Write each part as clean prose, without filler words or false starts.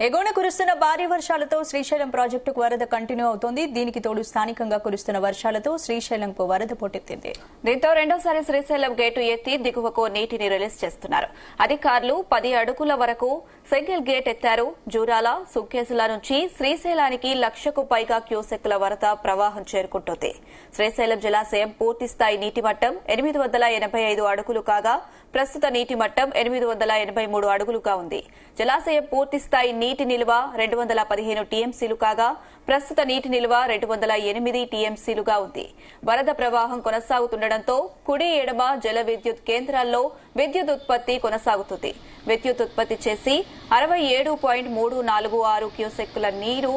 ఎగువన కురుస్తున్న భారీ వర్షాలతో శ్రీశైలం ప్రాజెక్టుకు వరద కంటిన్యూ అవుతోంది. దీనికి తోడు స్థానికంగా కురుస్తున్న వర్షాలతో శ్రీశైలంకు వరద పోటెత్తింది. దీంతో రెండోసారి శ్రీశైలం గేటు ఎత్తి దిగువకు నీటిని రిలీజ్ చేస్తున్నారు. అధికారులు 10 అడుగుల వరకు సింగిల్ గేట్ ఎత్తారు. జూరాల, సుంకేసుల నుంచి శ్రీశైలానికి 1,00,000కు పైగా క్యూసెక్కుల వరద ప్రవాహం చేరుకుంటోంది. శ్రీశైలం జలాశయం పూర్తిస్థాయి నీటి మట్టం 885 అడుగులు కాగా ప్రస్తుత నీటి మట్టం 883 అడుగులుగా ఉంది. జలాశయం పూర్తిస్థాయి నీటి నిల్వ 215 టీఎంసీలు కాగా ప్రస్తుత నీటి నిల్వ 208 టీఎంసీలుగా ఉంది. వరద ప్రవాహం కొనసాగుతుండటంతో కుడి ఎడమ జల విద్యుత్ కేంద్రాల్లో విద్యుత్ ఉత్పత్తి కొనసాగుతుంది. విద్యుత్ ఉత్పత్తి చేసి 67.346 క్యూసెక్కుల నీరు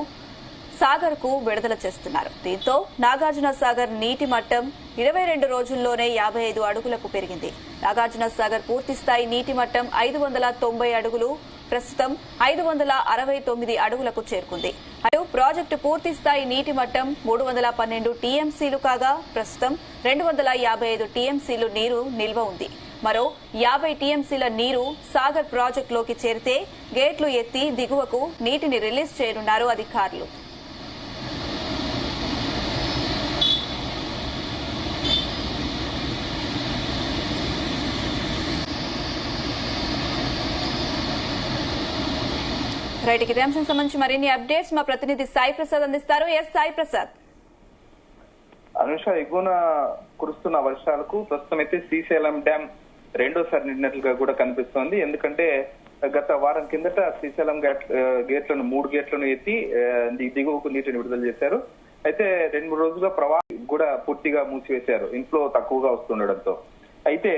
సాగర్ కు విడుదల చేస్తున్నారు. దీంతో నాగార్జున సాగర్ నీటి మట్టం 22 రోజుల్లోనే 55 అడుగులకు పెరిగింది. నాగార్జున సాగర్ పూర్తిస్థాయి నీటి మట్టం 590 అడుగులు ప్రస్తుతం 569 అడుగులకు చేరుకుంది. అటు ప్రాజెక్టు పూర్తిస్థాయి నీటి మట్టం 312 టీఎంసీలు కాగా ప్రస్తుతం 255 టీఎంసీలు నీరు నిల్వ ఉంది. మరో 50 టీఎంసీల నీరు సాగర్ ప్రాజెక్టులోకి చేరితే గేట్లు ఎత్తి దిగువకు నీటిని రిలీజ్ చేయనున్నారు అధికారులు. రైట్, ఇదే అంశం సంబంధించి మరిన్ని అప్డేట్స్ మా ప్రతినిధి సాయి ప్రసాద్ అందిస్తారు. సాయి ప్రసాద్. అనుష, ఎగువన కురుస్తున్న వర్షాలకు ప్రస్తుతం అయితే శ్రీశైలం డ్యాం రెండోసారి నిండినట్లుగా కూడా కనిపిస్తోంది. ఎందుకంటే గత వారం కిందట శ్రీశైలం గేట్లను 3 గేట్లను ఎత్తి దిగువకు నీటిని విడుదల చేశారు. అయితే 2-3 రోజులుగా ప్రవాహం కూడా పూర్తిగా మూసివేశారు, ఇన్ఫ్లో తక్కువగా వస్తుండటంతో. అయితే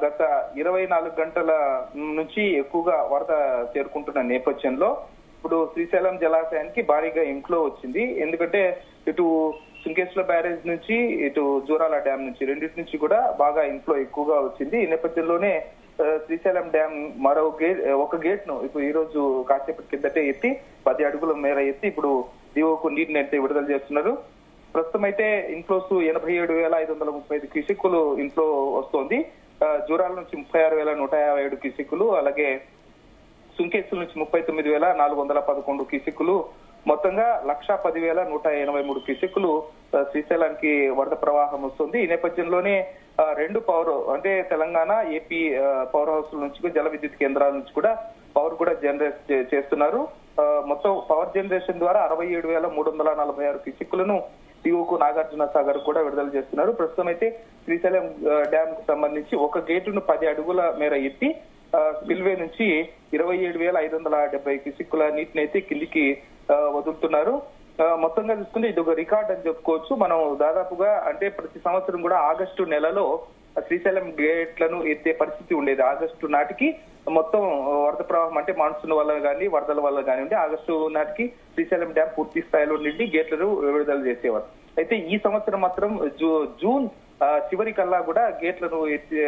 గత 24 గంటల నుంచి ఎక్కువగా వరద చేరుకుంటున్న నేపథ్యంలో ఇప్పుడు శ్రీశైలం జలాశయానికి భారీగా ఇన్ఫ్లో వచ్చింది. ఎందుకంటే ఇటు సుంకేశ్వర బ్యారేజ్ నుంచి ఇటు జూరాల డ్యాం నుంచి రెండింటి నుంచి కూడా బాగా ఇన్ఫ్లో ఎక్కువగా వచ్చింది. ఈ నేపథ్యంలోనే శ్రీశైలం డ్యాం ఒక గేట్ ను ఇప్పుడు ఈ రోజు కాసేపటి కిందటే ఎత్తి 10 అడుగుల మేర ఎత్తి ఇప్పుడు దిగువకు నీటిని అయితే విడుదల చేస్తున్నారు. ప్రస్తుతం అయితే ఇన్ఫ్లోస్ 87,535 క్యూసెక్కులు ఇన్ఫ్లో వస్తోంది. జూరాల నుంచి 36,157 క్యూసెక్కులు, అలాగే సుంకేసుల నుంచి 39,411 క్యూసెక్కులు, మొత్తంగా 1,10,183 క్యూసెక్కులు శ్రీశైలానికి వరద ప్రవాహం వస్తుంది. ఈ నేపథ్యంలోనే 2 పవర్ అంటే తెలంగాణ, ఏపీ పవర్ హౌస్ నుంచి జల విద్యుత్ కేంద్రాల నుంచి కూడా పవర్ కూడా జనరేట్ చేస్తున్నారు. మొత్తం పవర్ జనరేషన్ ద్వారా 67,346 క్యూసెక్కులను దిగువకు నాగార్జున సాగర్ కూడా విడుదల చేస్తున్నారు. ప్రస్తుతం అయితే శ్రీశైలం డ్యాం కు సంబంధించి ఒక గేటును 10 అడుగుల మేర ఎత్తి స్పిల్వే నుంచి 27,570 క్యూసెక్కుల నీటిని అయితే కిందికి వదులుతున్నారు. మొత్తంగా చూసుకుంటే ఇది ఒక రికార్డ్ అని చెప్పుకోవచ్చు. మనం దాదాపుగా అంటే ప్రతి సంవత్సరం కూడా ఆగస్టు నెలలో శ్రీశైలం గేట్లను ఎత్తే పరిస్థితి ఉండేది. ఆగస్టు నాటికి మొత్తం వరద ప్రవాహం అంటే మాన్సూన్ వల్ల కానీ వరదల వల్ల కానివ్వండి ఆగస్టు నాటికి శ్రీశైలం డ్యాం పూర్తి స్థాయిలో నిండి గేట్లను విడుదల చేసేవారు. అయితే ఈ సంవత్సరం మాత్రం జూన్ చివరి కల్లా కూడా గేట్లను ఎత్తే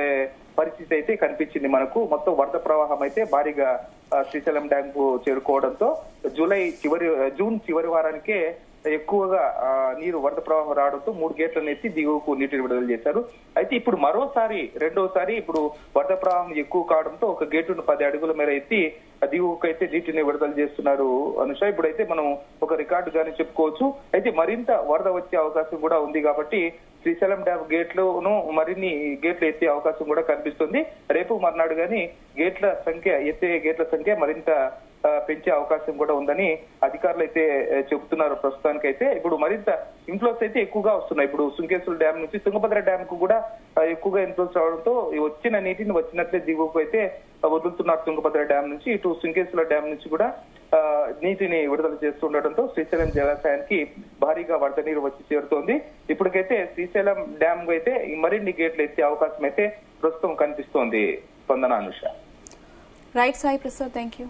పరిస్థితి అయితే కనిపించింది మనకు. మొత్తం వరద ప్రవాహం అయితే భారీగా శ్రీశైలం డ్యాం కు చేరుకోవడంతో జూన్ చివరి వారానికే ఎక్కువగా నీరు వరద ప్రవాహం రావడంతో 3 గేట్లను ఎత్తి దిగువకు నీటిని విడుదల చేశారు. అయితే ఇప్పుడు రెండోసారి ఇప్పుడు వరద ప్రవాహం ఎక్కువ కావడంతో ఒక గేటును 10 అడుగుల మేర ఎత్తి దిగువకు అయితే నీటిని విడుదల చేస్తున్నారు అనుష. ఇప్పుడైతే మనం ఒక రికార్డు గాని చెప్పుకోవచ్చు. అయితే మరింత వరద వచ్చే అవకాశం కూడా ఉంది కాబట్టి శ్రీశైలం డ్యాం గేట్లను మరిన్ని గేట్లు ఎత్తే అవకాశం కూడా కనిపిస్తుంది. రేపు మర్నాడు గాని ఎత్తే గేట్ల సంఖ్య మరింత పెంచే అవకాశం కూడా ఉందని అధికారులు అయితే చెబుతున్నారు. ప్రస్తుతానికి అయితే ఇప్పుడు మరింత ఇన్ఫ్లోస్ అయితే ఎక్కువగా వస్తున్నాయి. ఇప్పుడు సుంకేశ్వర డ్యాం నుంచి తుంగభద్ర డ్యాం కు కూడా ఎక్కువగా ఇన్ఫ్లోస్ రావడంతో వచ్చిన నీటిని వచ్చినట్లే దిగువకు అయితే వదులుతున్నారు. తుంగభద్ర డ్యాం నుంచి ఇటు సుంకేశ్వర డ్యాం నుంచి కూడా నీటిని విడుదల చేస్తుండటంతో శ్రీశైలం జలాశయానికి భారీగా వరద నీరు వచ్చి చేరుతోంది. ఇప్పటికైతే శ్రీశైలం డ్యాం అయితే మరిన్ని గేట్లు ఎత్తే అవకాశం అయితే ప్రస్తుతం కనిపిస్తోంది. స్పందన, Anusha. Right Sai Prasad, thank you.